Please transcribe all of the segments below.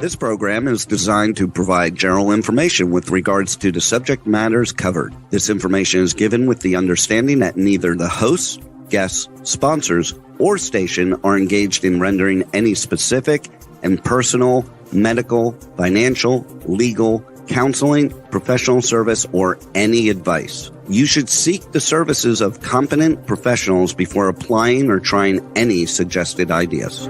This program is designed to provide general information with regards to the subject matters covered. This information is given with the understanding that neither the hosts, guests, sponsors, or station are engaged in rendering any specific and personal, medical, financial, legal, counseling, professional service, or any advice. You should seek the services of competent professionals before applying or trying any suggested ideas.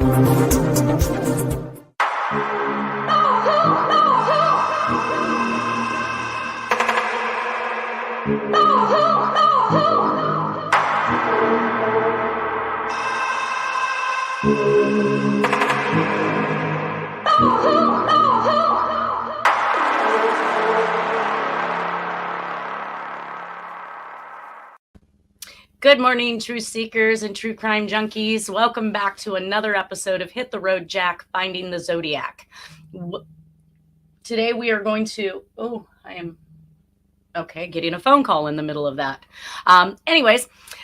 Good morning, truth seekers and true crime junkies. Welcome back to another episode of Hit the Road, Jack, Finding the Zodiac. Today we are going to, getting a phone call in the middle of that.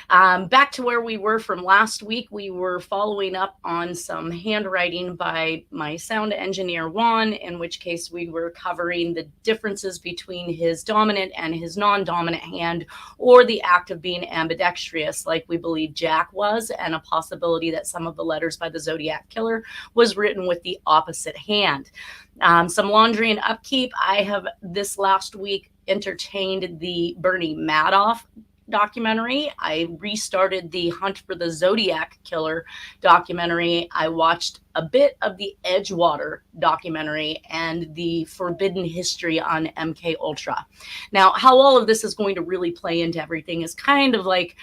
Back to where we were from last week. We were following up on some handwriting by my sound engineer, Juan, in which case we were covering the differences between his dominant and his non-dominant hand, or the act of being ambidextrous, like we believe Jack was, and a possibility that some of the letters by the Zodiac Killer was written with the opposite hand. Some laundry and upkeep. I have this last week entertained the Bernie Madoff documentary. I restarted the Hunt for the Zodiac Killer documentary. I watched a bit of the Edgewater documentary and the Forbidden History on MK Ultra. Now, how all of this is going to really play into everything is kind of like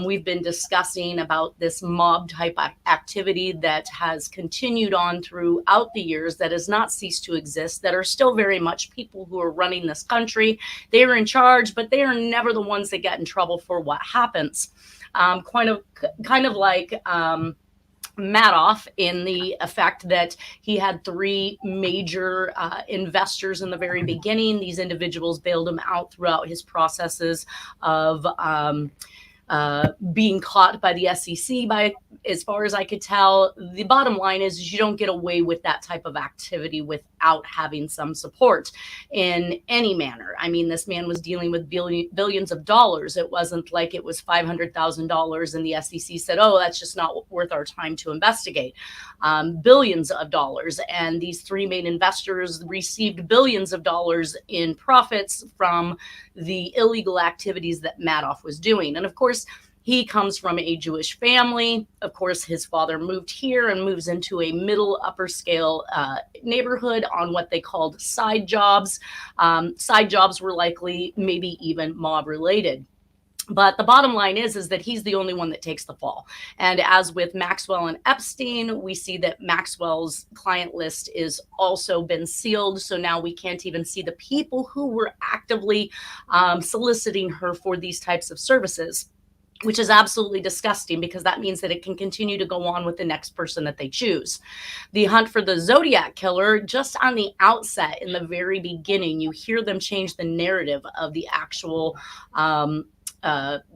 we've been discussing about this mob type activity that has continued on throughout the years, that has not ceased to exist, that are still very much people who are running this country. They are in charge, but they are never the ones that get in trouble for what happens. Kind of like Madoff, in the effect that he had three major investors in the very beginning. These individuals bailed him out throughout his processes of being caught by the SEC. As far as I could tell, the bottom line is you don't get away with that type of activity without having some support in any manner. I mean, this man was dealing with billions of dollars. It wasn't like it was $500,000 and the SEC said, oh, that's just not worth our time to investigate. Billions of dollars. And these three main investors received billions of dollars in profits from the illegal activities that Madoff was doing. And of course, he comes from a Jewish family. Of course, his father moved here and moves into a middle upper scale neighborhood on what they called side jobs. Side jobs were likely maybe even mob related. But the bottom line is that he's the only one that takes the fall. And as with Maxwell and Epstein, we see that Maxwell's client list is also been sealed. So now we can't even see the people who were actively soliciting her for these types of services, which is absolutely disgusting, because that means that it can continue to go on with the next person that they choose. The Hunt for the Zodiac Killer, just on the outset, in the very beginning, you hear them change the narrative of the actual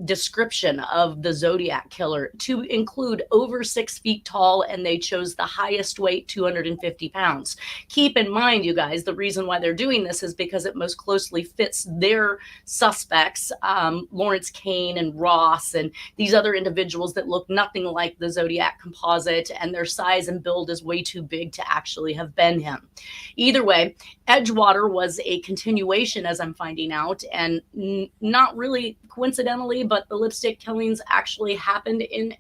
description of the Zodiac Killer to include over 6 feet tall, and they chose the highest weight, 250 pounds. Keep in mind, you guys, the reason why they're doing this is because it most closely fits their suspects, Lawrence Kane and Ross, and these other individuals that look nothing like the Zodiac composite, and their size and build is way too big to actually have been him. Either way, Edgewater was a continuation, as I'm finding out, and not really coincidentally, but the lipstick killings actually happened in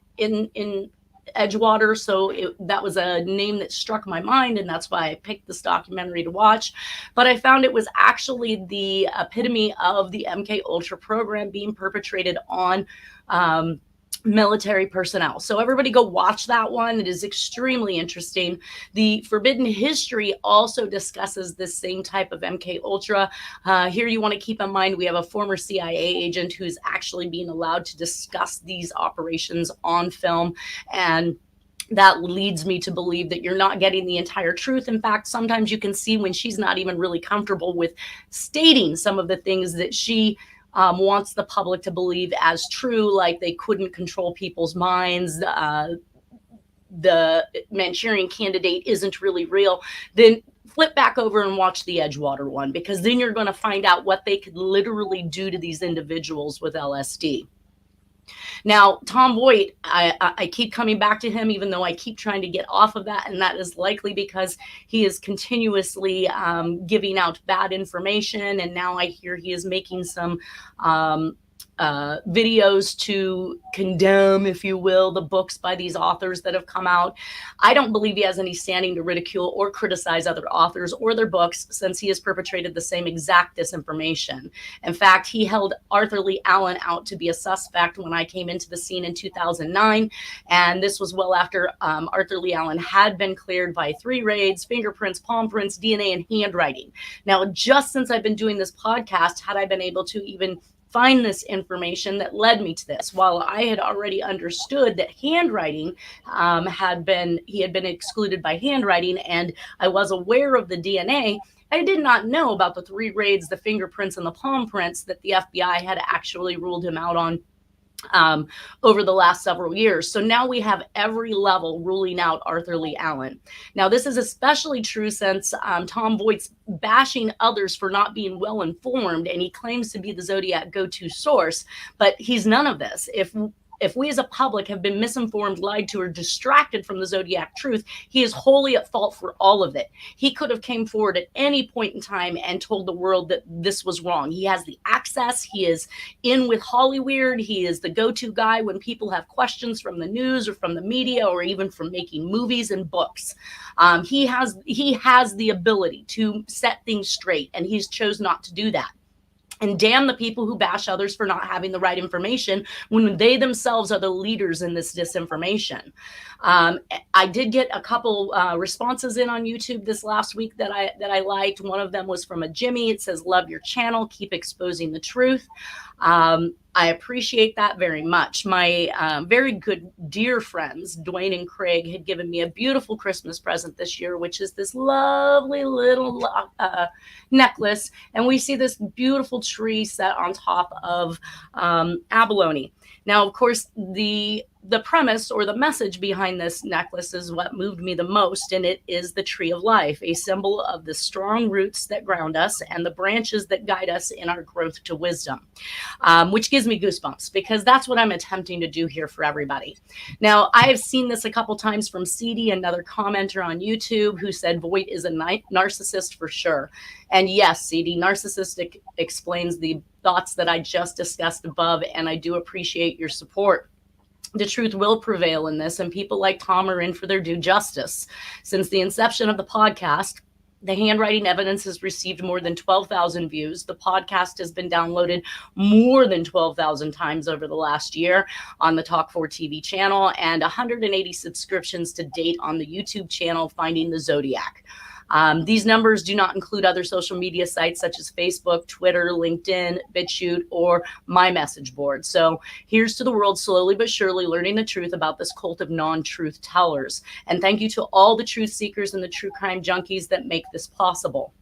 Edgewater. So that was a name that struck my mind, and that's why I picked this documentary to watch. But I found it was actually the epitome of the MK Ultra program being perpetrated on military personnel. So everybody go watch that one. It is extremely interesting. The Forbidden History also discusses this same type of MK Ultra. Here you want to keep in mind we have a former CIA agent who's actually being allowed to discuss these operations on film, and that leads me to believe that you're not getting the entire truth. In fact, sometimes you can see when she's not even really comfortable with stating some of the things that she wants the public to believe as true, like they couldn't control people's minds, the Manchurian Candidate isn't really real. Then flip back over and watch the Edgewater one, because then you're going to find out what they could literally do to these individuals with LSD. Now, Tom Voigt, I keep coming back to him, even though I keep trying to get off of that. And that is likely because he is continuously giving out bad information. And now I hear he is making some videos to condemn, if you will, the books by these authors that have come out. I don't believe he has any standing to ridicule or criticize other authors or their books, since he has perpetrated the same exact disinformation. In fact, he held Arthur Lee Allen out to be a suspect when I came into the scene in 2009. And this was well after Arthur Lee Allen had been cleared by 3 raids, fingerprints, palm prints, DNA, and handwriting. Now, just since I've been doing this podcast, had I been able to even find this information that led me to this, while I had already understood that handwriting he had been excluded by handwriting, and I was aware of the DNA, I did not know about the 3 raids, the fingerprints, and the palm prints that the FBI had actually ruled him out on over the last several years. So now we have every level ruling out Arthur Lee Allen. Now, this is especially true since Tom Voigt's bashing others for not being well informed, and he claims to be the Zodiac go-to source, but he's none of this. If we as a public have been misinformed, lied to, or distracted from the Zodiac truth, he is wholly at fault for all of it. He could have came forward at any point in time and told the world that this was wrong. He has the access. He is in with Hollyweird. He is the go-to guy when people have questions from the news or from the media or even from making movies and books. He has the ability to set things straight, and he's chose not to do that. And damn the people who bash others for not having the right information when they themselves are the leaders in this disinformation. I did get a couple responses in on YouTube this last week that I liked. One of them was from a Jimmy. It says, "Love your channel. Keep exposing the truth." I appreciate that very much. My very good dear friends, Dwayne and Craig, had given me a beautiful Christmas present this year, which is this lovely little necklace. And we see this beautiful tree set on top of abalone. Now, of course, the premise or the message behind this necklace is what moved me the most, and it is the tree of life, a symbol of the strong roots that ground us and the branches that guide us in our growth to wisdom, which gives me goosebumps, because that's what I'm attempting to do here for everybody. Now, I have seen this a couple times from CD, another commenter on YouTube, who said Voigt is a narcissist for sure. And yes, CD, narcissistic explains the thoughts that I just discussed above, and I do appreciate your support. The truth will prevail in this, and people like Tom are in for their due justice. Since the inception of the podcast, the handwriting evidence has received more than 12,000 views. The podcast has been downloaded more than 12,000 times over the last year on the Talk 4 TV channel, and 180 subscriptions to date on the YouTube channel, Finding the Zodiac. These numbers do not include other social media sites such as Facebook, Twitter, LinkedIn, BitChute, or my message board. So here's to the world slowly but surely learning the truth about this cult of non-truth tellers. And thank you to all the truth seekers and the true crime junkies that make this possible.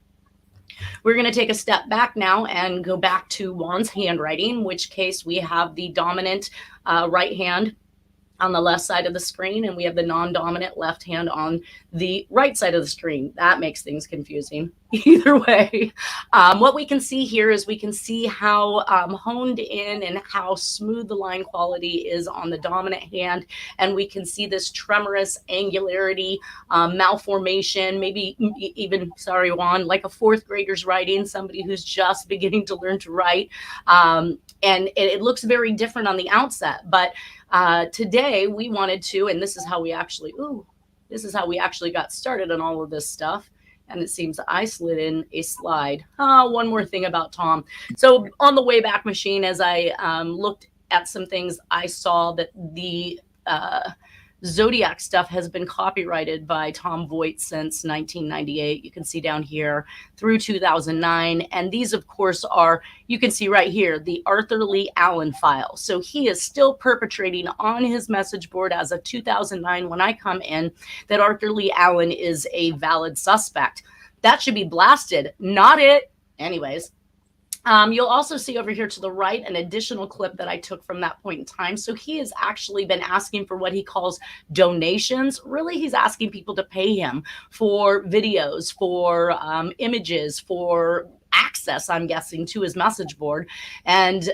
We're going to take a step back now and go back to Juan's handwriting, in which case we have the dominant right hand on the left side of the screen, and we have the non-dominant left hand on the right side of the screen. That makes things confusing. Either way, what we can see here is we can see how honed in and how smooth the line quality is on the dominant hand, and we can see this tremorous angularity, malformation, maybe even, sorry, Juan, like a 4th grader's writing, somebody who's just beginning to learn to write, and it looks very different on the outset, but today we wanted to, and this is how we actually got started on all of this stuff. And it seems I slid in a slide. One more thing about Tom. So on the Wayback Machine, as I looked at some things, I saw that the Zodiac stuff has been copyrighted by Tom Voigt since 1998. You can see down here through 2009. And these, of course, are, you can see right here, the Arthur Lee Allen file. So he is still perpetrating on his message board as of 2009 when I come in that Arthur Lee Allen is a valid suspect. That should be blasted, not it. Anyways. You'll also see over here to the right an additional clip that I took from that point in time. So he has actually been asking for what he calls donations. Really, he's asking people to pay him for videos, for images, for access, I'm guessing, to his message board. And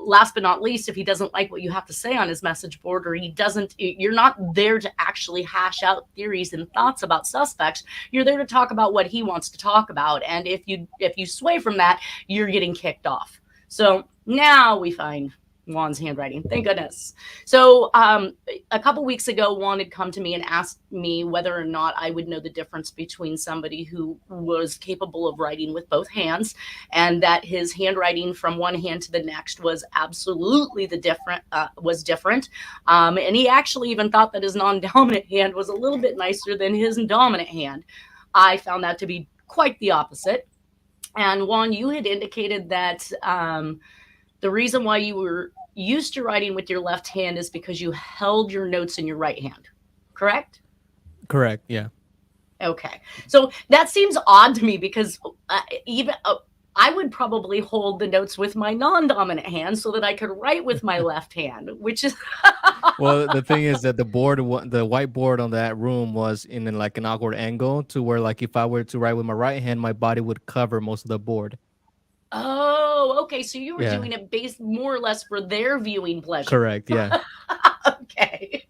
last but not least, if he doesn't like what you have to say on his message board, or you're not there to actually hash out theories and thoughts about suspects. You're there to talk about what he wants to talk about. And if you sway from that, you're getting kicked off. So now we find Juan's handwriting. Thank goodness. So a couple weeks ago, Juan had come to me and asked me whether or not I would know the difference between somebody who was capable of writing with both hands, and that his handwriting from one hand to the next was absolutely different. And he actually even thought that his non-dominant hand was a little bit nicer than his dominant hand. I found that to be quite the opposite. And Juan, you had indicated that the reason why you were used to writing with your left hand is because you held your notes in your right hand, correct? Correct, yeah. Okay. So that seems odd to me because I would probably hold the notes with my non-dominant hand so that I could write with my left hand, which is... Well, the thing is that the whiteboard on that room was in like an awkward angle to where, like, if I were to write with my right hand, my body would cover most of the board. Oh, okay. So you were doing it based more or less for their viewing pleasure. Correct, yeah. Okay.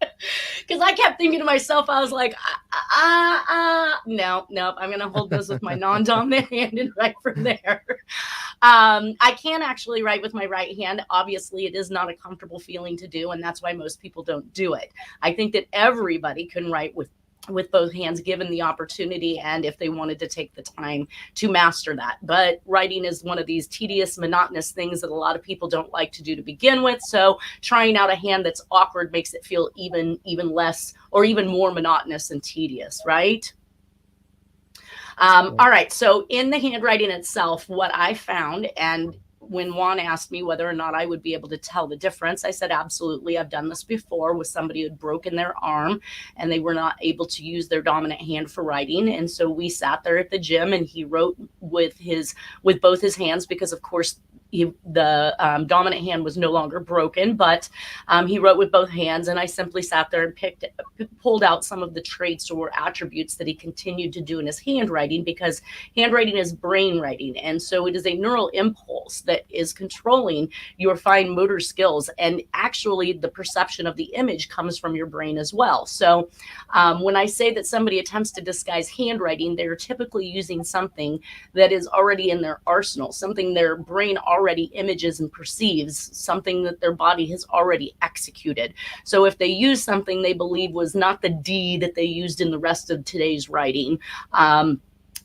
Because I kept thinking to myself, I was like, no, I'm going to hold this with my non-dominant hand and write from there. I can actually write with my right hand. Obviously, it is not a comfortable feeling to do, and that's why most people don't do it. I think that everybody can write with both hands given the opportunity and if they wanted to take the time to master that. But writing is one of these tedious, monotonous things that a lot of people don't like to do to begin with. So trying out a hand that's awkward makes it feel even less or even more monotonous and tedious, right? All right. So in the handwriting itself, what I found, and when Juan asked me whether or not I would be able to tell the difference, I said, absolutely. I've done this before with somebody who had broken their arm and they were not able to use their dominant hand for writing. And so we sat there at the gym and he wrote with both his hands because, of course, the dominant hand was no longer broken, but he wrote with both hands. And I simply sat there and pulled out some of the traits or attributes that he continued to do in his handwriting, because handwriting is brain writing. And so it is a neural impulse that is controlling your fine motor skills. And actually the perception of the image comes from your brain as well. So when I say that somebody attempts to disguise handwriting, they're typically using something that is already in their arsenal, something their brain already images and perceives, something that their body has already executed. So if they use something they believe was not the D that they used in the rest of today's writing,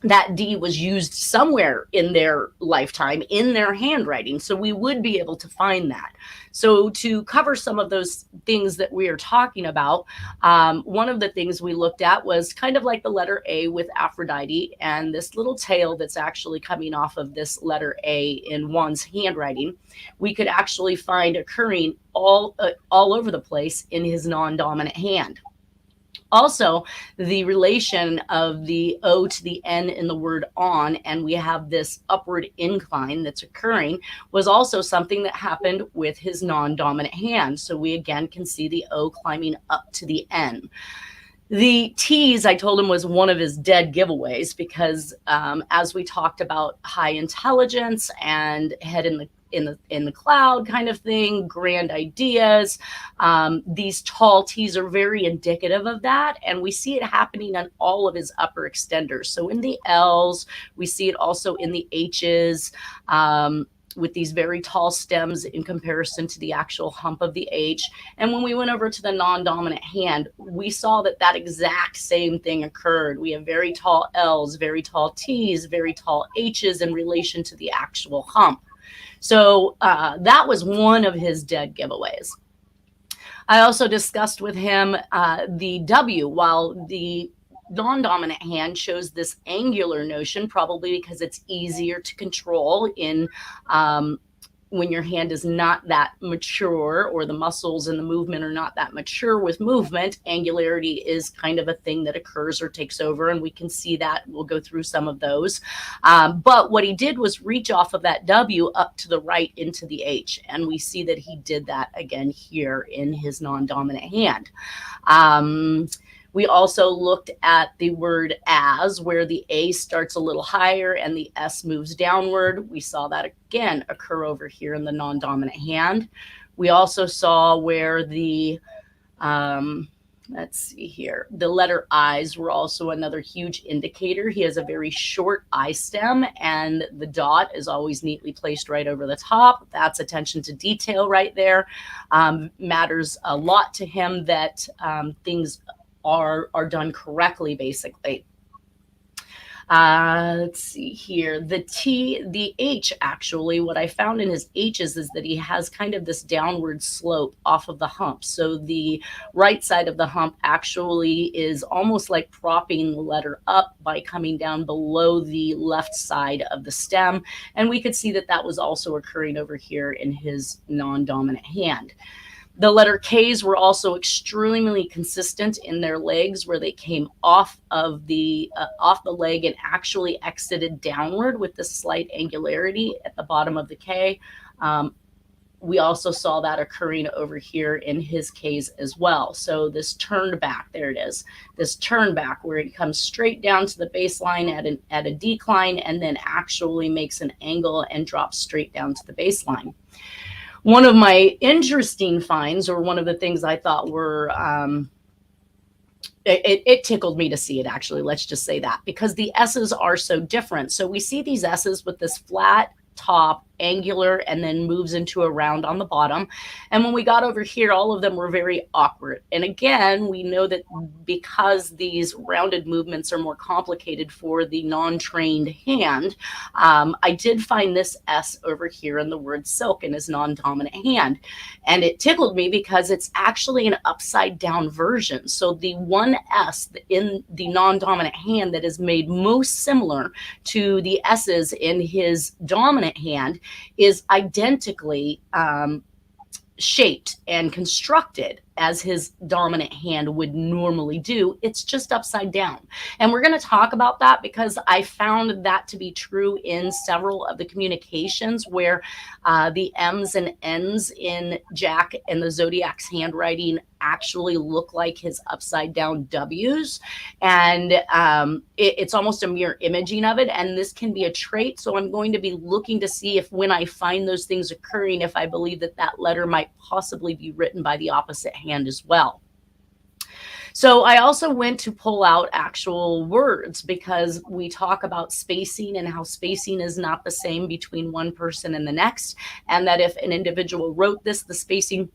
that D was used somewhere in their lifetime in their handwriting. So we would be able to find that. So to cover some of those things that we are talking about, one of the things we looked at was kind of like the letter A with Aphrodite and this little tail that's actually coming off of this letter A in Juan's handwriting. We could actually find occurring all over the place in his non-dominant hand. Also, the relation of the O to the N in the word on, and we have this upward incline that's occurring, was also something that happened with his non-dominant hand. So we again can see the O climbing up to the N. The T's, I told him, was one of his dead giveaways because as we talked about high intelligence and head in the cloud kind of thing, grand ideas, these tall T's are very indicative of that. And we see it happening on all of his upper extenders. So in the L's, we see it also in the H's, with these very tall stems in comparison to the actual hump of the H. And when we went over to the non-dominant hand, we saw that exact same thing occurred. We have very tall L's, very tall T's, very tall H's in relation to the actual hump. So that was one of his dead giveaways. I also discussed with him the W, while the non-dominant hand shows this angular notion, probably because it's easier to control in when your hand is not that mature, or the muscles and the movement are not that mature with movement, angularity is kind of a thing that occurs or takes over, and we can see that. We'll go through some of those. But what he did was reach off of that W up to the right into the H, and we see that he did that again here in his non-dominant hand. We also looked at the word as, where the A starts a little higher and the S moves downward. We saw that again occur over here in the non-dominant hand. We also saw where the, let's see here, the letter I's were also another huge indicator. He has a very short I stem, and the dot is always neatly placed right over the top. That's attention to detail right there. Matters a lot to him that things are done correctly, basically. Let's see here. The H, actually, what I found in his H's is that he has kind of this downward slope off of the hump. So the right side of the hump actually is almost like propping the letter up by coming down below the left side of the stem. And we could see that that was also occurring over here in his non-dominant hand. The letter K's were also extremely consistent in their legs, where they came off of the leg and actually exited downward with this slight angularity at the bottom of the K. We also saw that occurring over here in his K's as well. So this turned back, there it is, this turn back where it comes straight down to the baseline at a decline, and then actually makes an angle and drops straight down to the baseline. One of my interesting finds, or one of the things I thought were, it tickled me to see it, actually. Let's just say that, because the S's are so different. So we see these S's with this flat top, angular, and then moves into a round on the bottom. And when we got over here, all of them were very awkward. And again, we know that because these rounded movements are more complicated for the non-trained hand, I did find this S over here in the word silk in his non-dominant hand. And it tickled me because it's actually an upside down version. So the one S in the non-dominant hand that is made most similar to the S's in his dominant hand is identically shaped and constructed as his dominant hand would normally do. It's just upside down. And we're going to talk about that because I found that to be true in several of the communications where the M's and N's in Jack and the Zodiac's handwriting actually look like his upside down W's. And it's almost a mirror imaging of it. And this can be a trait. So I'm going to be looking to see if, when I find those things occurring, if I believe that that letter might possibly be written by the opposite hand as well. So I also went to pull out actual words, because we talk about spacing and how spacing is not the same between one person and the next. And that if an individual wrote this, the spacing,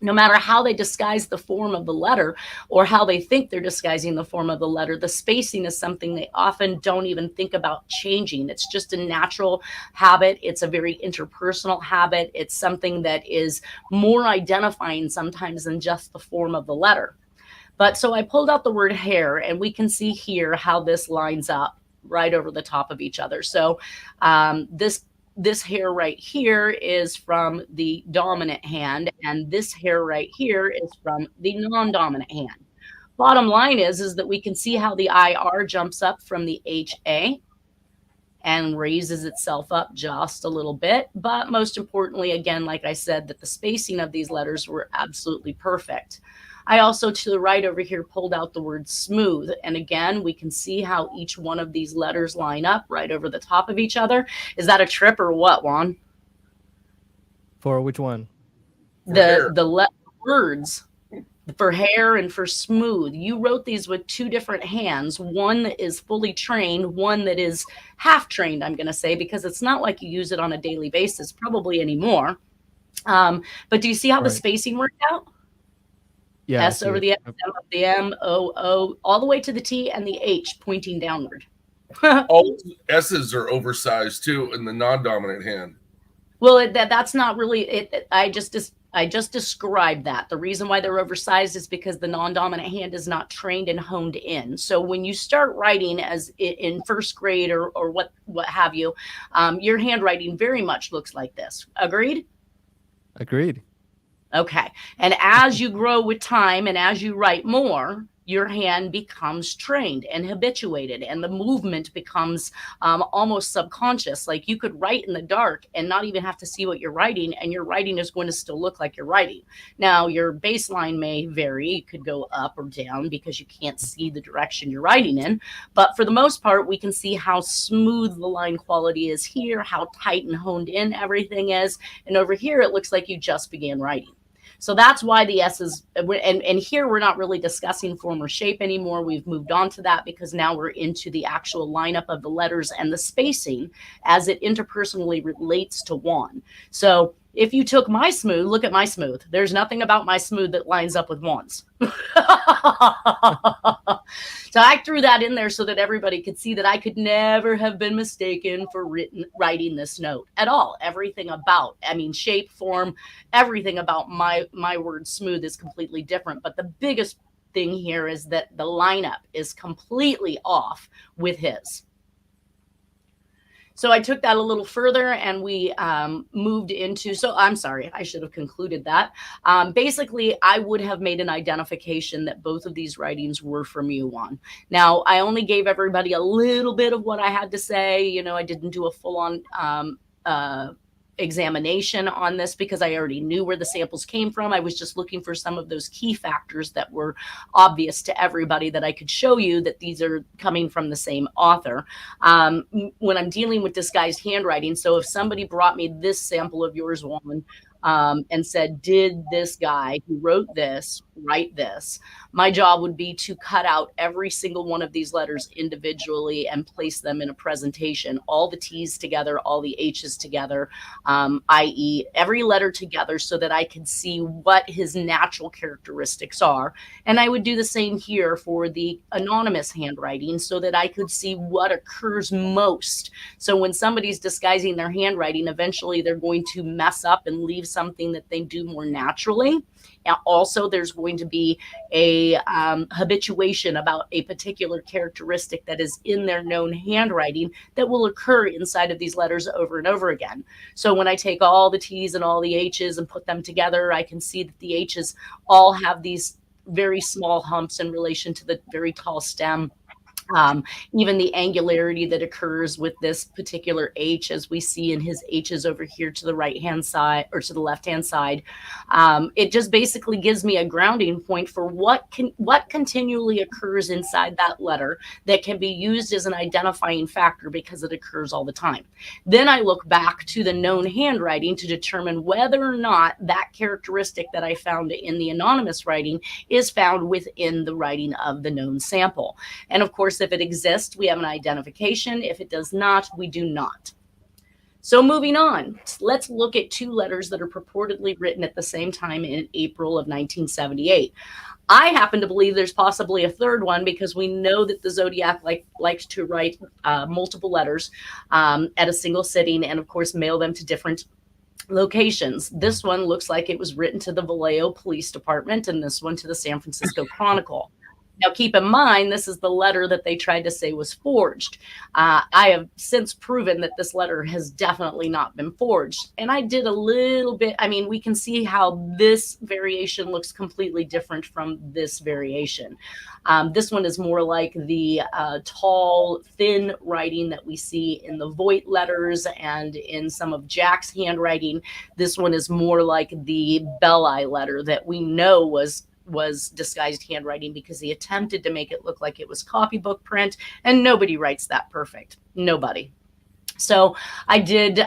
no matter how they disguise the form of the letter or how they think they're disguising the form of the letter, the spacing is something they often don't even think about changing. It's just a natural habit. It's a very interpersonal habit. It's something that is more identifying sometimes than just the form of the letter. But so I pulled out the word hair, and we can see here how this lines up right over the top of each other. So this hair right here is from the dominant hand, and this hair right here is from the non-dominant hand. Bottom line is that we can see how the IR jumps up from the HA and raises itself up just a little bit. But most importantly, again, like I said, that the spacing of these letters were absolutely perfect. I also, to the right over here, pulled out the word smooth. And again, we can see how each one of these letters line up right over the top of each other. Is that a trip or what, Juan? For which one? The words for hair and for smooth. You wrote these with two different hands. One that is fully trained, one that is half trained, I'm going to say, because it's not like you use it on a daily basis, probably anymore. But do you see how the spacing worked out? Yeah, S over the S, M over the M, O, O, all the way to the T and the H pointing downward. All S's are oversized too in the non-dominant hand. Well, that's not really it. I just I just described that. The reason why they're oversized is because the non-dominant hand is not trained and honed in. So when you start writing as in first grade or what have you, your handwriting very much looks like this. Agreed? Agreed. Okay. And as you grow with time and as you write more, your hand becomes trained and habituated, and the movement becomes almost subconscious. Like you could write in the dark and not even have to see what you're writing, and your writing is going to still look like you're writing. Now, your baseline may vary. It could go up or down because you can't see the direction you're writing in. But for the most part, we can see how smooth the line quality is here, how tight and honed in everything is. And over here, it looks like you just began writing. So that's why the S's, and here we're not really discussing form or shape anymore. We've moved on to that because now we're into the actual lineup of the letters and the spacing as it interpersonally relates to Juan. So if you took my smooth, look at my smooth. There's nothing about my smooth that lines up with Juan's. So I threw that in there so that everybody could see that I could never have been mistaken for writing this note at all. Everything about, I mean, shape, form, everything about my word smooth is completely different. But the biggest thing here is that the lineup is completely off with his. So I took that a little further and we moved into, so I'm sorry, I should have concluded that. Basically, I would have made an identification that both of these writings were from you, Juan. Now, I only gave everybody a little bit of what I had to say. You know, I didn't do a full-on examination on this because I already knew where the samples came from. I was just looking for some of those key factors that were obvious to everybody that I could show you that these are coming from the same author. When I'm dealing with disguised handwriting, so if somebody brought me this sample of yours, Juan, and said, did this guy who wrote this write this? My job would be to cut out every single one of these letters individually and place them in a presentation, all the T's together, all the H's together, i.e. every letter together so that I could see what his natural characteristics are. And I would do the same here for the anonymous handwriting so that I could see what occurs most. So when somebody's disguising their handwriting, eventually they're going to mess up and leave something that they do more naturally. And also there's going to be a habituation about a particular characteristic that is in their known handwriting that will occur inside of these letters over and over again. So when I take all the T's and all the H's and put them together, I can see that the H's all have these very small humps in relation to the very tall stem. Even the angularity that occurs with this particular H, as we see in his H's over here to the right hand side or to the left hand side, it just basically gives me a grounding point for what continually occurs inside that letter that can be used as an identifying factor because it occurs all the time. Then I look back to the known handwriting to determine whether or not that characteristic that I found in the anonymous writing is found within the writing of the known sample. And of course, if it exists, we have an identification. If it does not, we do not. So moving on, let's look at two letters that are purportedly written at the same time in April of 1978. I happen to believe there's possibly a third one because we know that the Zodiac likes to write multiple letters at a single sitting and, of course, mail them to different locations. This one looks like it was written to the Vallejo Police Department and this one to the San Francisco Chronicle. Now, keep in mind, this is the letter that they tried to say was forged. I have since proven that this letter has definitely not been forged. And I did a little bit. I mean, we can see how this variation looks completely different from this variation. This one is more like the tall, thin writing that we see in the Voight letters and in some of Jack's handwriting. This one is more like the Belli letter that we know was disguised handwriting because he attempted to make it look like it was copybook print, and nobody writes that perfect. Nobody. So I did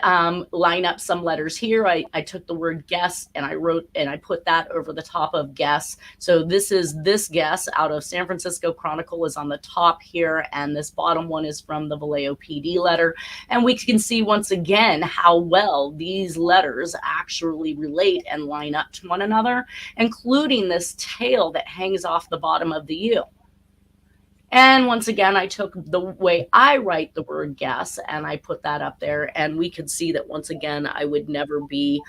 line up some letters here. I took the word guess and I wrote and I put that over the top of guess. So this is this guess out of San Francisco Chronicle is on the top here. And this bottom one is from the Vallejo PD letter. And we can see once again how well these letters actually relate and line up to one another, including this tail that hangs off the bottom of the U. And once again, I took the way I write the word guess and I put that up there. And we could see that once again, I would never be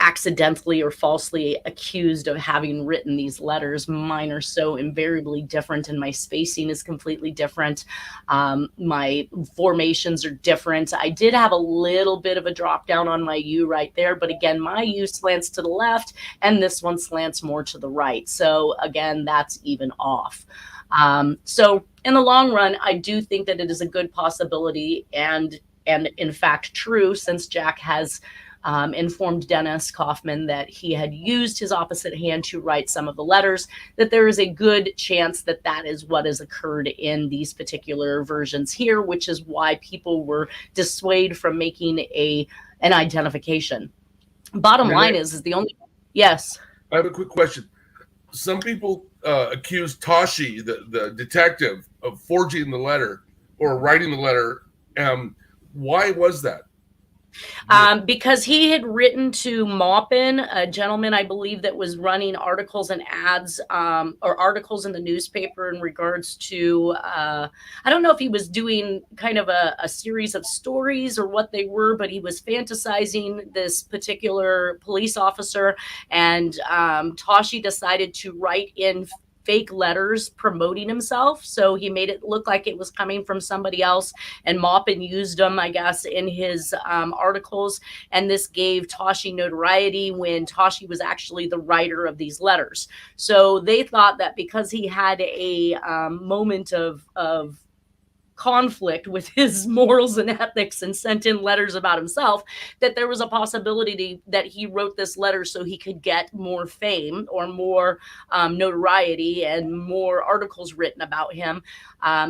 accidentally or falsely accused of having written these letters. Mine are so invariably different, and my spacing is completely different. My formations are different. I did have a little bit of a drop down on my U right there, but again, my U slants to the left and this one slants more to the right. So again, that's even off. So in the long run, I do think that it is a good possibility, and in fact true, since Jack has informed Dennis Kaufman that he had used his opposite hand to write some of the letters, that there is a good chance that that is what has occurred in these particular versions here, which is why people were dissuaded from making an identification. Bottom line is the only... Yes? I have a quick question. Some people accuse Tashi, the detective, of forging the letter or writing the letter. Why was that? Because he had written to Maupin, a gentleman, I believe, that was running articles and ads, or articles in the newspaper in regards to, I don't know if he was doing kind of a series of stories or what they were, but he was fantasizing this particular police officer, and Tashi decided to write in fake letters promoting himself. So he made it look like it was coming from somebody else, and Maupin used them, I guess, in his articles. And this gave Tashi notoriety when Tashi was actually the writer of these letters. So they thought that because he had a moment of conflict with his morals and ethics and sent in letters about himself, that there was a possibility that he wrote this letter so he could get more fame or more notoriety and more articles written about him.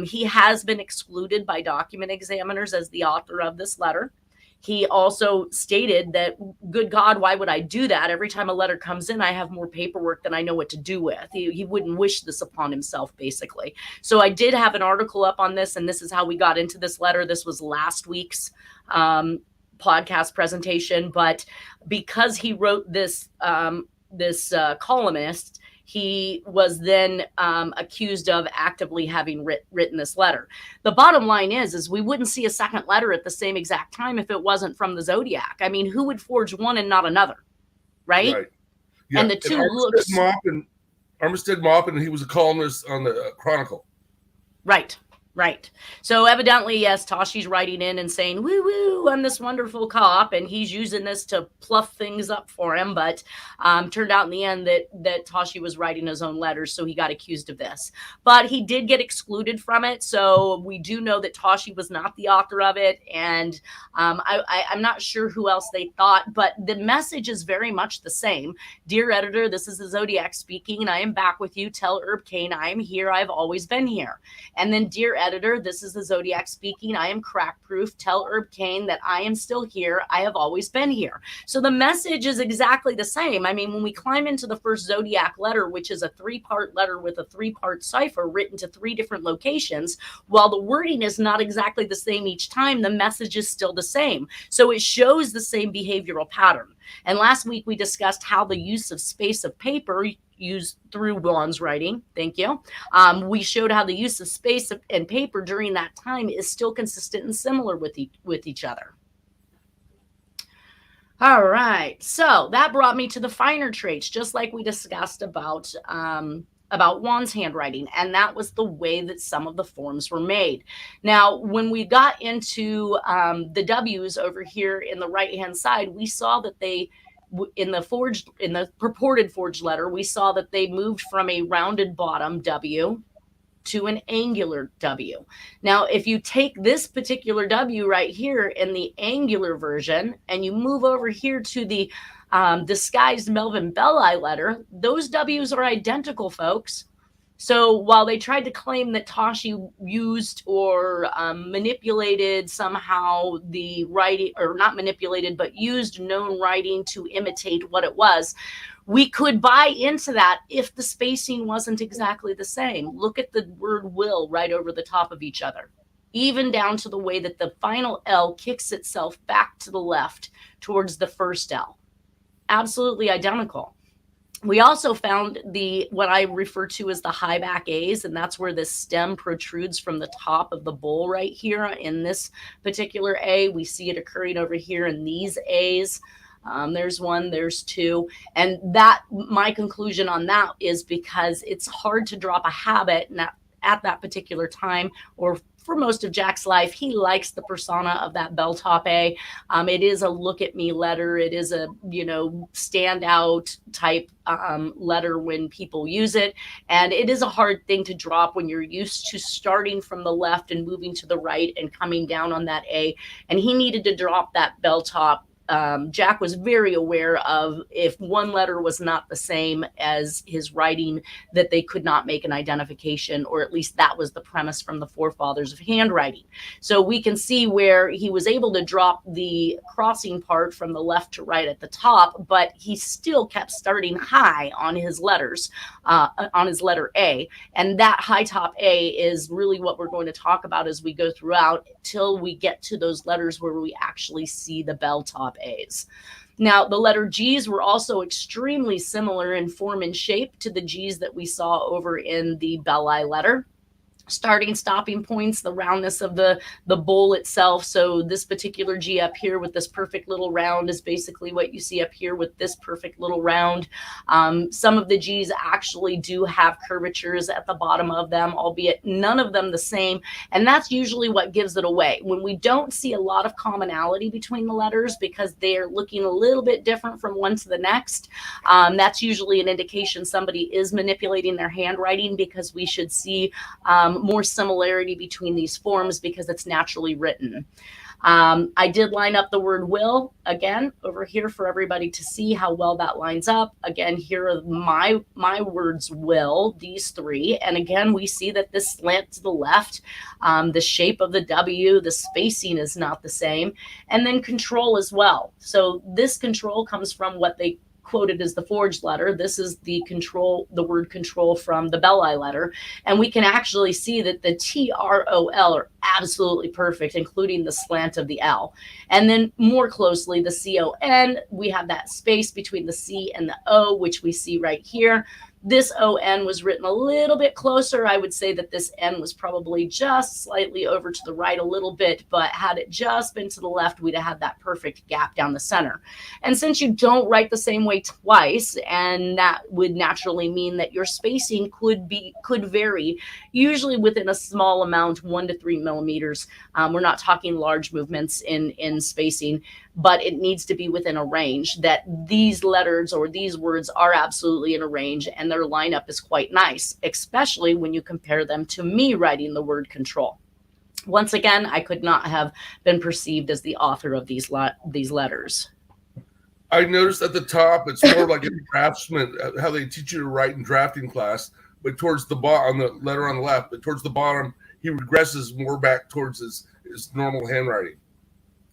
He has been excluded by document examiners as the author of this letter. He also stated that, good God, why would I do that? Every time a letter comes in, I have more paperwork than I know what to do with. He wouldn't wish this upon himself, basically. So I did have an article up on this, and this is how we got into this letter. This was last week's podcast presentation. But because he wrote this, columnist, he was then accused of actively having written this letter. The bottom line is we wouldn't see a second letter at the same exact time if it wasn't from the Zodiac. I mean, who would forge one and not another, right? Yeah. And the two looks... Armistead Maupin, he was a columnist on the Chronicle. Right. Right. So evidently, yes, Tashi's writing in and saying, woo, woo, I'm this wonderful cop, and he's using this to pluff things up for him. But turned out in the end that Tashi was writing his own letters, so he got accused of this. But he did get excluded from it, so we do know that Tashi was not the author of it. And I'm not sure who else they thought, but the message is very much the same. Dear editor, this is the Zodiac speaking, and I am back with you. Tell Herb Cain I am here. I've always been here. And then, dear editor, this is the Zodiac speaking. I am crack proof. Tell Herb Cain that I am still here. I have always been here. So the message is exactly the same. I mean, when we climb into the first Zodiac letter, which is a 3-part letter with a 3-part cipher written to 3 different locations, while the wording is not exactly the same each time, the message is still the same. So it shows the same behavioral pattern. And last week we discussed how the use of space of paper used through Juan's writing. Thank you. We showed how the use of space and paper during that time is still consistent and similar with each other. All right. So that brought me to the finer traits, just like we discussed about Juan's handwriting, and that was the way that some of the forms were made. Now, when we got into the W's over here in the right-hand side, we saw that they, in the purported forged letter, we saw that they moved from a rounded bottom W to an angular W. Now, if you take this particular W right here in the angular version and you move over here to the disguised Melvin Belli letter, those W's are identical, folks. So while they tried to claim that Tashi used or manipulated somehow the writing, or not manipulated, but used known writing to imitate what it was, we could buy into that if the spacing wasn't exactly the same. Look at the word will right over the top of each other, even down to the way that the final L kicks itself back to the left towards the first L. Absolutely identical. We also found what I refer to as the high back A's, and that's where this stem protrudes from the top of the bowl right here in this particular A. We see it occurring over here in these A's. There's 1, there's 2. And that, my conclusion on that is because it's hard to drop a habit at that particular time, or for most of Jack's life. He likes the persona of that belltop A. It is a look at me letter. It is a, standout type letter when people use it. And it is a hard thing to drop when you're used to starting from the left and moving to the right and coming down on that A. And he needed to drop that belltop. Jack was very aware of, if one letter was not the same as his writing, that they could not make an identification, or at least that was the premise from the forefathers of handwriting. So we can see where he was able to drop the crossing part from the left to right at the top, but he still kept starting high on his letters, on his letter A. And that high top A is really what we're going to talk about as we go throughout, till we get to those letters where we actually see the belltop A's. Now, the letter G's were also extremely similar in form and shape to the G's that we saw over in the Belli letter. Starting, stopping points, the roundness of the bowl itself. So this particular G up here with this perfect little round is basically what you see up here with this perfect little round. Some of the G's actually do have curvatures at the bottom of them, albeit none of them the same. And that's usually what gives it away. When we don't see a lot of commonality between the letters because they are looking a little bit different from one to the next, that's usually an indication somebody is manipulating their handwriting, because we should see more similarity between these forms because it's naturally written. I did line up the word will again over here for everybody to see how well that lines up. Again, here are my words will, these 3. And again, we see that this slant to the left, the shape of the W, the spacing is not the same. And then control as well. So this control comes from what they quoted as the forged letter. This is the word control from the Belli letter. And we can actually see that the TROL are absolutely perfect, including the slant of the L. And then more closely, the CON, we have that space between the C and the O, which we see right here. This ON was written a little bit closer. I would say that this N was probably just slightly over to the right a little bit, but had it just been to the left, we'd have had that perfect gap down the center. And since you don't write the same way twice, and that would naturally mean that your spacing could vary, usually within a small amount, 1 to 3 millimeters. We're not talking large movements in spacing, but it needs to be within a range that these letters or these words are absolutely in a range, and their lineup is quite nice, especially when you compare them to me writing the word control. Once again, I could not have been perceived as the author of these letters. I noticed at the top, it's more like a draftsman, how they teach you to write in drafting class, but towards the bottom, on the letter on the left, but towards the bottom, he regresses more back towards his normal handwriting.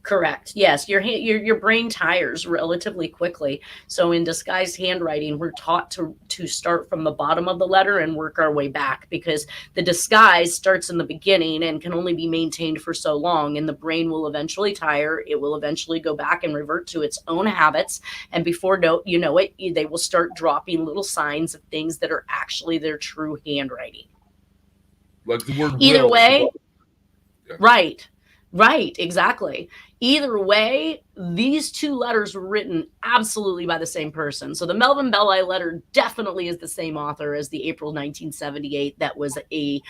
Correct. Yes, your brain tires relatively quickly. So in disguised handwriting, we're taught to start from the bottom of the letter and work our way back, because the disguise starts in the beginning and can only be maintained for so long, and the brain will eventually tire. It will eventually go back and revert to its own habits, and before you know it, they will start dropping little signs of things that are actually their true handwriting. Like the word either will. way. Yeah. Right, exactly. Either way, these 2 letters were written absolutely by the same person. So the Melvin Belli letter definitely is the same author as the April 1978 that was a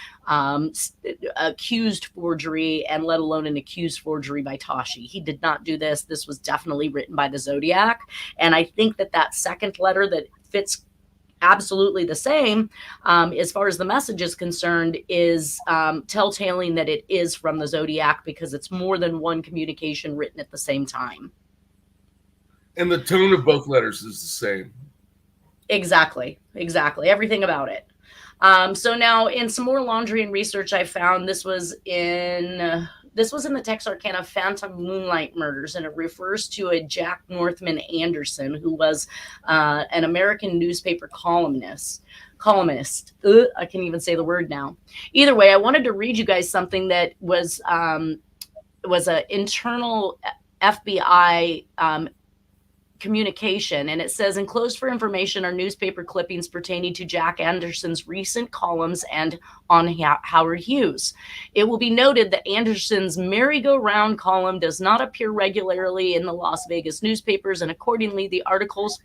accused forgery, and let alone an accused forgery by Tashi. He did not do this. This was definitely written by the Zodiac. And I think that second letter that fits absolutely the same, as far as the message is concerned, is telltaling that it is from the Zodiac, because it's more than one communication written at the same time. And the tone of both letters is the same. Exactly. Everything about it. So now, in some more laundry and research, I found this was in the Texarkana Phantom Moonlight Murders, and it refers to a Jack Northman Anderson, who was an American newspaper columnist. I can't even say the word now. Either way, I wanted to read you guys something that was an internal FBI communication, and it says enclosed for information are newspaper clippings pertaining to Jack Anderson's recent columns and on Howard Hughes. It will be noted that Anderson's merry-go-round column does not appear regularly in the Las Vegas newspapers, and accordingly the articles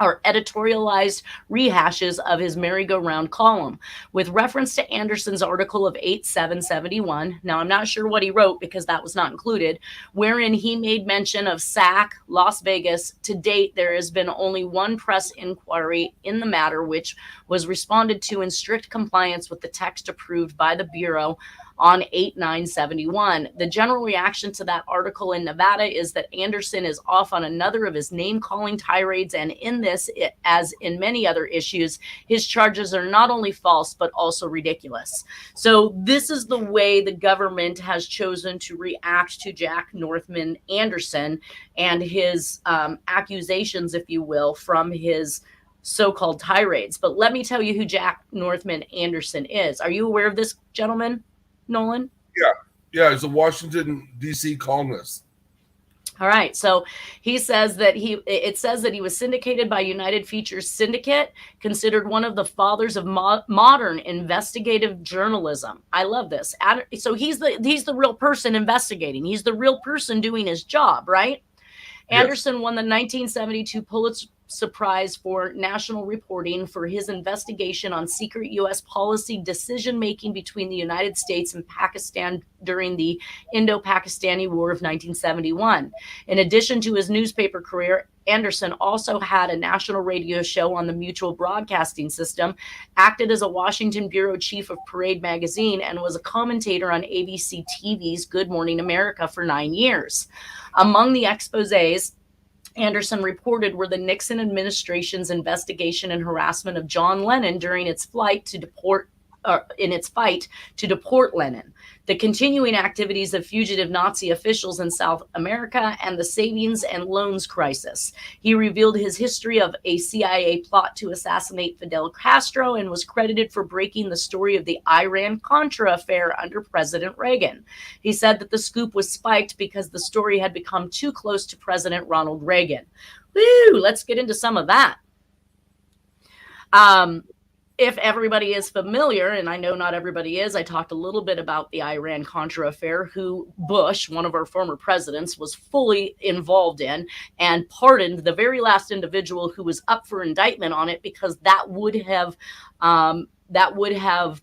are editorialized rehashes of his merry-go-round column. With reference to Anderson's article of 8/7/71, now I'm not sure what he wrote because that was not included, wherein he made mention of SAC, Las Vegas. To date, there has been only one press inquiry in the matter, which was responded to in strict compliance with the text approved by the Bureau on 8/9/71. The general reaction to that article in Nevada is that Anderson is off on another of his name-calling tirades, and in this, as in many other issues, his charges are not only false, but also ridiculous. So this is the way the government has chosen to react to Jack Northman Anderson and his accusations, if you will, from his so-called tirades. But let me tell you who Jack Northman Anderson is. Are you aware of this gentleman, Nolan? Yeah, he's a Washington, D.C. columnist. All right, so he says that it says that he was syndicated by United Features Syndicate, considered one of the fathers of modern investigative journalism. I love this. So he's the real person investigating. He's the real person doing his job, right? Yes. Anderson won the 1972 Pulitzer Prize for national reporting for his investigation on secret U.S. policy decision-making between the United States and Pakistan during the Indo-Pakistani War of 1971. In addition to his newspaper career, Anderson also had a national radio show on the Mutual Broadcasting System, acted as a Washington bureau chief of Parade magazine, and was a commentator on ABC TV's Good Morning America for 9 years. Among the exposés Anderson reported were the Nixon administration's investigation and harassment of John Lennon during its fight to deport Lennon, the continuing activities of fugitive Nazi officials in South America, and the savings and loans crisis. He revealed his history of a CIA plot to assassinate Fidel Castro and was credited for breaking the story of the Iran-Contra affair under President Reagan. He said that the scoop was spiked because the story had become too close to President Ronald Reagan. Woo! Let's get into some of that. If everybody is familiar, and I know not everybody is, I talked a little bit about the Iran-Contra affair, who Bush, one of our former presidents, was fully involved in and pardoned the very last individual who was up for indictment on it, because that would have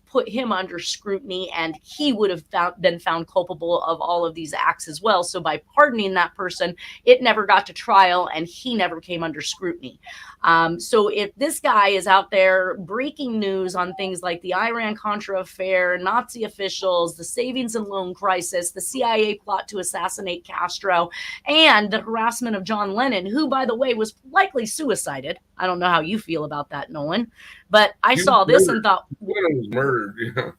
put him under scrutiny, and he would have been found culpable of all of these acts as well. So by pardoning that person, it never got to trial and he never came under scrutiny. So if this guy is out there breaking news on things like the Iran-Contra affair, Nazi officials, the savings and loan crisis, the CIA plot to assassinate Castro, and the harassment of John Lennon, who, by the way, was likely suicided. I don't know how you feel about that, Nolan, but I saw this and thought, Lennon was murdered.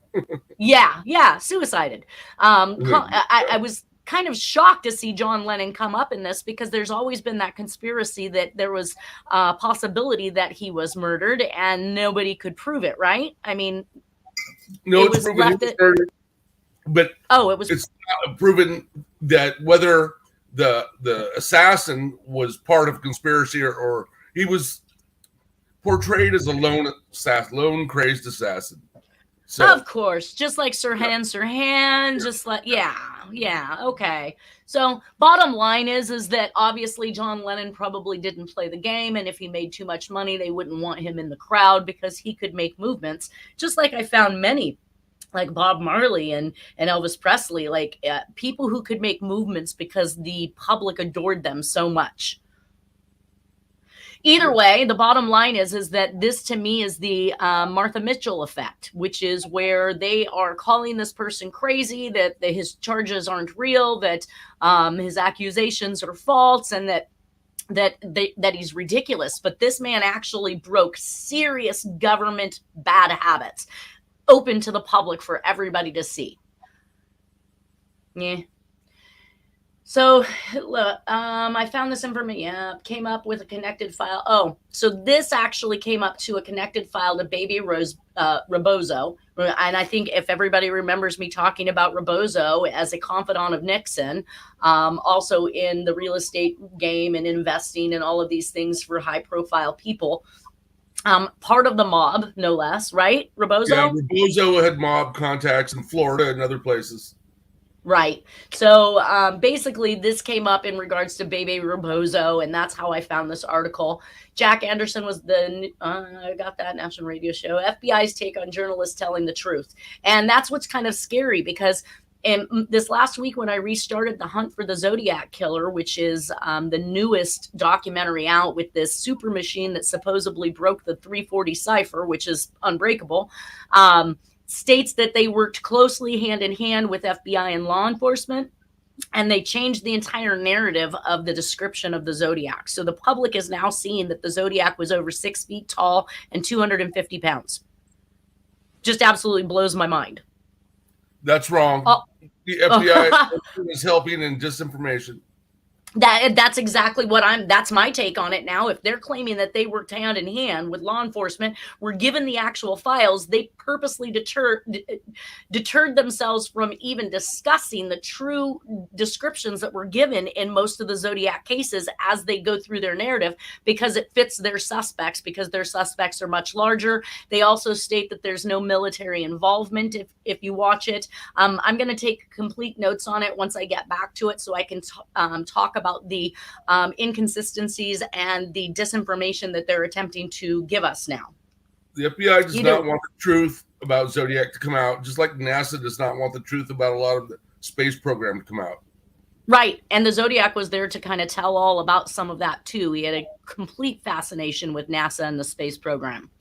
Yeah, suicided. I was kind of shocked to see John Lennon come up in this, because there's always been that conspiracy that there was a possibility that he was murdered and nobody could prove it, right? I mean, no, it's proven he was murdered, but it's not proven that whether the assassin was part of a conspiracy or he was portrayed as a lone crazed assassin. So, of course, just like Sirhan, just like, yeah, okay. So bottom line is that obviously John Lennon probably didn't play the game, and if he made too much money, they wouldn't want him in the crowd because he could make movements, just like I found many, like Bob Marley and Elvis Presley, like people who could make movements because the public adored them so much. Either way, the bottom line is that this, to me, is the Martha Mitchell effect, which is where they are calling this person crazy, that his charges aren't real, that his accusations are false, and that he's ridiculous. But this man actually broke serious government bad habits, open to the public for everybody to see. Yeah. So look, I found this information. Yeah, came up with a connected file. Oh, so this actually came up to a connected file to Baby Rebozo. And I think if everybody remembers me talking about Rebozo as a confidant of Nixon, also in the real estate game and investing and all of these things for high profile people. Part of the mob, no less, right? Rebozo? Yeah, Rebozo had mob contacts in Florida and other places. Right. So basically, this came up in regards to Bebe Rebozo, and that's how I found this article. Jack Anderson was I got that national radio show, FBI's take on journalists telling the truth. And that's what's kind of scary because this last week when I restarted the hunt for the Zodiac Killer, which is the newest documentary out with this super machine that supposedly broke the 340 cipher, which is unbreakable, states that they worked closely hand in hand with FBI and law enforcement, and they changed the entire narrative of the description of the Zodiac. So the public is now seeing that the Zodiac was over 6 feet tall and 250 pounds. Just absolutely blows my mind. That's wrong. The FBI is helping in disinformation. That's exactly what that's my take on it now. If they're claiming that they worked hand in hand with law enforcement, were given the actual files, they purposely deterred themselves from even discussing the true descriptions that were given in most of the Zodiac cases as they go through their narrative, because it fits their suspects, because their suspects are much larger. They also state that there's no military involvement if you watch it. I'm going to take complete notes on it once I get back to it so I can talk about the inconsistencies and the disinformation that they're attempting to give us now. The FBI does not want the truth about Zodiac to come out, just like NASA does not want the truth about a lot of the space program to come out. Right. And the Zodiac was there to kind of tell all about some of that too. He had a complete fascination with NASA and the space program.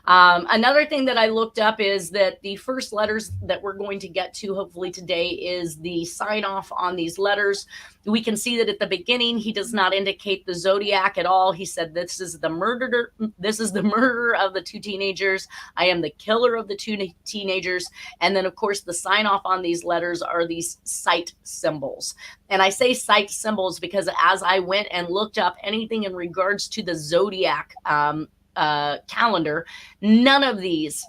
Another thing that I looked up is that the first letters that we're going to get to hopefully today is the sign off on these letters. We can see that at the beginning, he does not indicate the Zodiac at all. He said, this is the murderer of the 2 teenagers. I am the killer of the 2 teenagers. And then of course, the sign off on these letters are these sight symbols. And I say sight symbols because as I went and looked up anything in regards to the Zodiac, calendar, none of these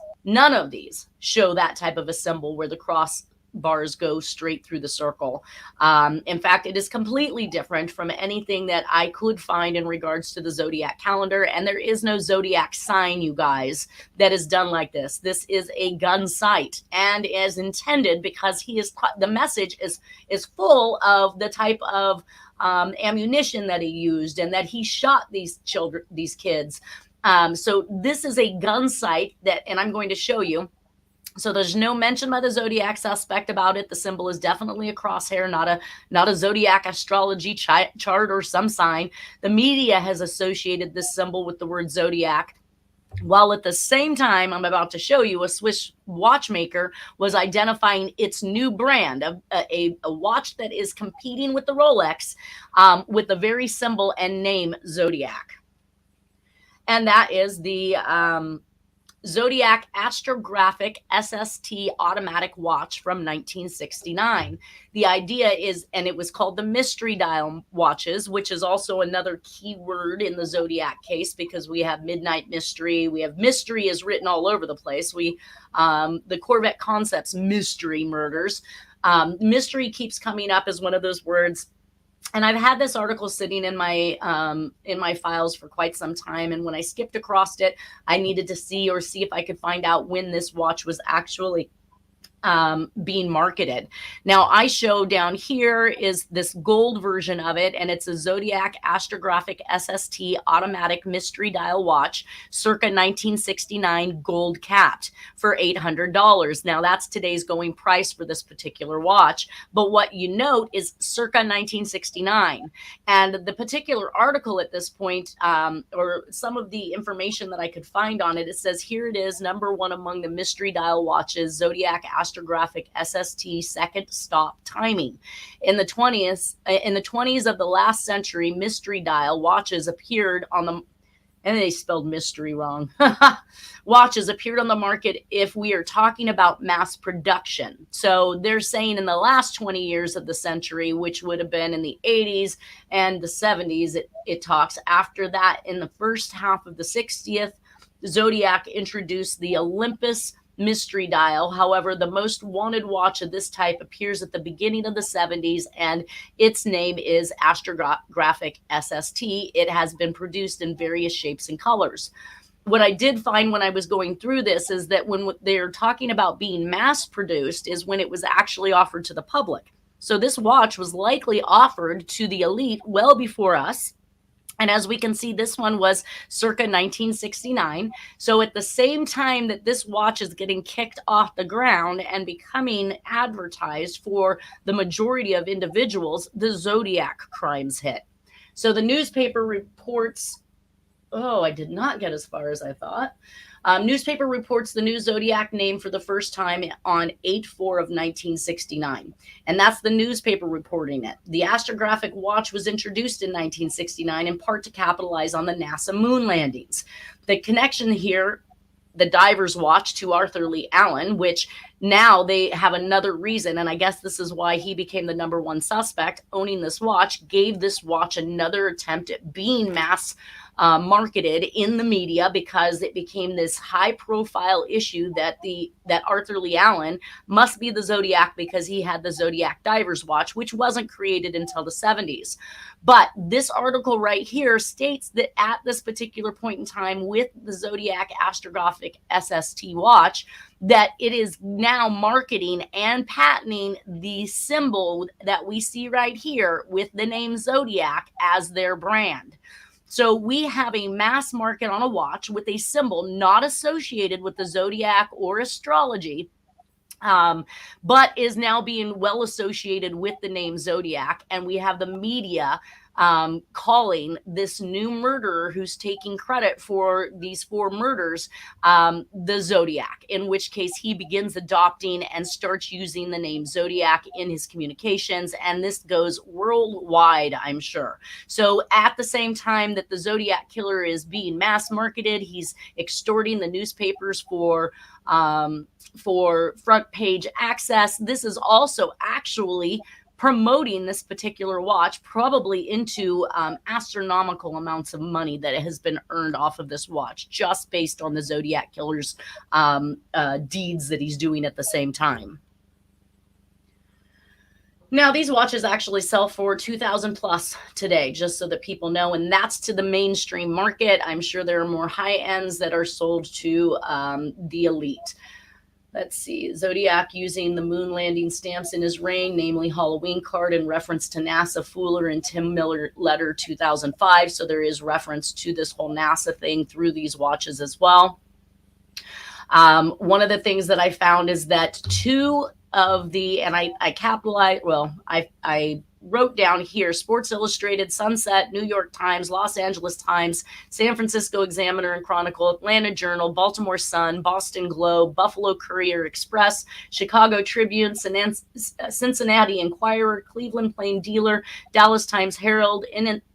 show that type of a symbol where the cross bars go straight through the circle. In fact, it is completely different from anything that I could find in regards to the Zodiac calendar. And there is no Zodiac sign, you guys, that is done like this. This is a gun sight and is intended because the message is full of the type of ammunition that he used and that he shot these kids. So this is a gun sight and I'm going to show you. So there's no mention by the Zodiac suspect about it. The symbol is definitely a crosshair, not a Zodiac astrology chart or some sign. The media has associated this symbol with the word Zodiac, while at the same time, I'm about to show you, a Swiss watchmaker was identifying its new brand, a watch that is competing with the Rolex with the very symbol and name Zodiac. And that is the Zodiac Astrographic SST automatic watch from 1969. The idea is, and it was called the mystery dial watches, which is also another key word in the Zodiac case because we have midnight mystery. We have mystery is written all over the place. The Corvette Concepts mystery murders. Mystery keeps coming up as one of those words. And I've had this article sitting in my files for quite some time. And when I skipped across it, I needed to see if I could find out when this watch was actually being marketed. Now I show down here is this gold version of it, and it's a Zodiac Astrographic SST automatic mystery dial watch circa 1969, gold capped for $800. Now that's today's going price for this particular watch, but what you note is circa 1969. And the particular article at this point, or some of the information that I could find on it, it says here it is, #1 among the mystery dial watches, Zodiac Astrographic SST second stop timing. In the 20s of the last century, mystery dial watches appeared on the, and they spelled mystery wrong. Watches appeared on the market if we are talking about mass production. So they're saying in the last 20 years of the century, which would have been in the 80s and the 70s, it talks. After that, in the first half of the 60th, Zodiac introduced the Olympus mystery dial. However, the most wanted watch of this type appears at the beginning of the 70s, and its name is Astrographic SST. It has been produced in various shapes and colors. What I did find when I was going through this is that when they're talking about being mass produced is when it was actually offered to the public. So this watch was likely offered to the elite well before us. And as we can see, this one was circa 1969. So at the same time that this watch is getting kicked off the ground and becoming advertised for the majority of individuals, the Zodiac crimes hit. So the newspaper reports, oh, I did not get as far as I thought. Newspaper reports the new Zodiac name for the first time on 8/4 of 1969. And that's the newspaper reporting it. The astrographic watch was introduced in 1969 in part to capitalize on the NASA moon landings. The connection here, the diver's watch to Arthur Lee Allen, which now they have another reason, and I guess this is why he became the #1 suspect, owning this watch, gave this watch another attempt at being mass marketed in the media, because it became this high profile issue that Arthur Lee Allen must be the Zodiac because he had the Zodiac diver's watch, which wasn't created until the 70s. But this article right here states that at this particular point in time with the Zodiac Astrographic SST watch, that it is now marketing and patenting the symbol that we see right here with the name Zodiac as their brand. So we have a mass market on a watch with a symbol not associated with the Zodiac or astrology, but is now being well associated with the name Zodiac. And we have the media calling this new murderer who's taking credit for these 4 murders the Zodiac, in which case he begins adopting and starts using the name Zodiac in his communications, and this goes worldwide, I'm sure. So at the same time that the Zodiac Killer is being mass marketed, he's extorting the newspapers for front page access. This is also actually promoting this particular watch probably into astronomical amounts of money that has been earned off of this watch just based on the Zodiac Killer's deeds that he's doing at the same time. Now, these watches actually sell for $2,000 plus today, just so that people know, and that's to the mainstream market. I'm sure there are more high ends that are sold to the elite. Let's see, Zodiac using the moon landing stamps in his reign, namely Halloween card in reference to NASA Fuller and Tim Miller letter 2005. So there is reference to this whole NASA thing through these watches as well. One of the things that I found is that 2 of the, and I capitalized, well, I wrote down here, Sports Illustrated, Sunset, New York Times, Los Angeles Times, San Francisco Examiner and Chronicle, Atlanta Journal, Baltimore Sun, Boston Globe, Buffalo Courier Express, Chicago Tribune, Cincinnati Enquirer, Cleveland Plain Dealer, Dallas Times Herald,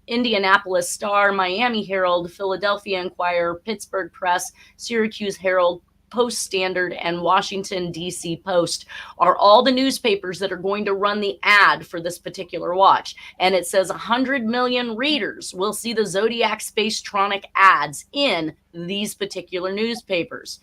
Indianapolis Star, Miami Herald, Philadelphia Enquirer, Pittsburgh Press, Syracuse Herald, Post Standard, and Washington, D.C. Post are all the newspapers that are going to run the ad for this particular watch. And it says 100 million readers will see the Zodiac Spacetronic ads in these particular newspapers.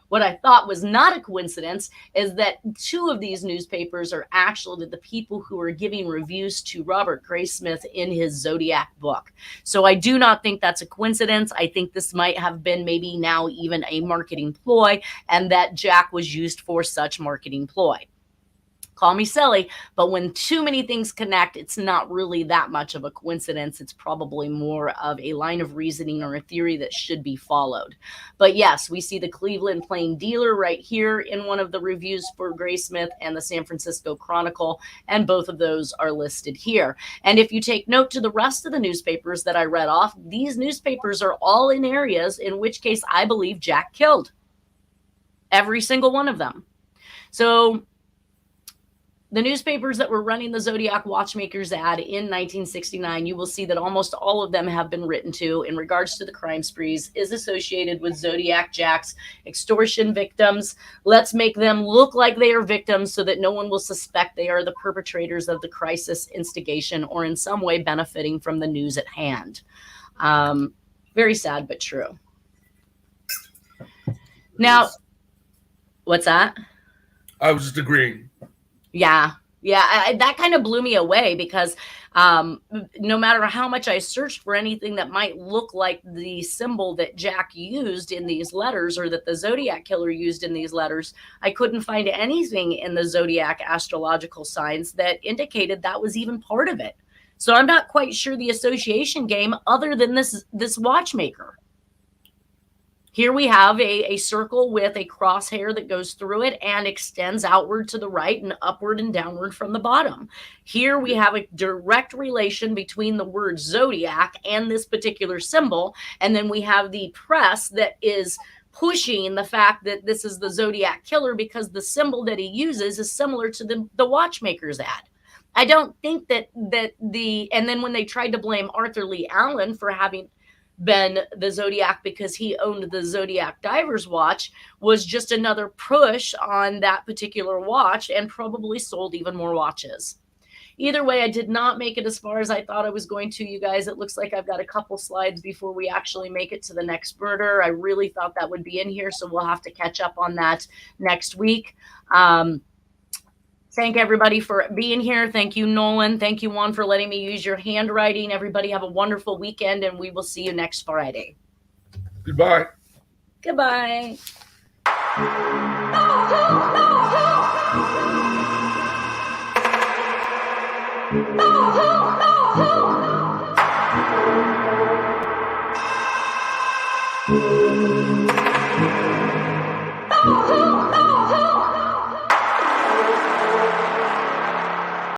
What I thought was not a coincidence is that 2 of these newspapers are actually the people who are giving reviews to Robert Graysmith in his Zodiac book. So I do not think that's a coincidence. I think this might have been maybe now even a marketing ploy, and that Jack was used for such marketing ploy. Call me silly, but when too many things connect, it's not really that much of a coincidence. It's probably more of a line of reasoning or a theory that should be followed. But yes, we see the Cleveland Plain Dealer right here in one of the reviews for Graysmith and the San Francisco Chronicle, and both of those are listed here. And if you take note to the rest of the newspapers that I read off, these newspapers are all in areas in which case I believe Jack killed. Every single one of them. So the newspapers that were running the Zodiac watchmakers ad in 1969, you will see that almost all of them have been written to in regards to the crime sprees is associated with Zodiac Jacks, extortion victims. Let's make them look like they are victims so that no one will suspect they are the perpetrators of the crisis instigation or in some way benefiting from the news at hand. Very sad, but true. Now, what's that? I was just agreeing. Yeah. That kind of blew me away because no matter how much I searched for anything that might look like the symbol that Jack used in these letters or that the Zodiac Killer used in these letters, I couldn't find anything in the Zodiac astrological signs that indicated that was even part of it. So I'm not quite sure the association game other than this watchmaker. Here we have a circle with a crosshair that goes through it and extends outward to the right and upward and downward from the bottom. Here we have a direct relation between the word Zodiac and this particular symbol. And then we have the press that is pushing the fact that this is the Zodiac Killer because the symbol that he uses is similar to the watchmaker's ad. I don't think and then when they tried to blame Arthur Lee Allen for having been the Zodiac because he owned the Zodiac Diver's watch was just another push on that particular watch and probably sold even more watches. Either way, I did not make it as far as I thought I was going to, you guys. It looks like I've got a couple slides before we actually make it to the next murder. I really thought that would be in here, so we'll have to catch up on that next week. Thank everybody for being here. Thank you, Nolan. Thank you, Juan, for letting me use your handwriting. Everybody have a wonderful weekend, and we will see you next Friday. Goodbye. Goodbye.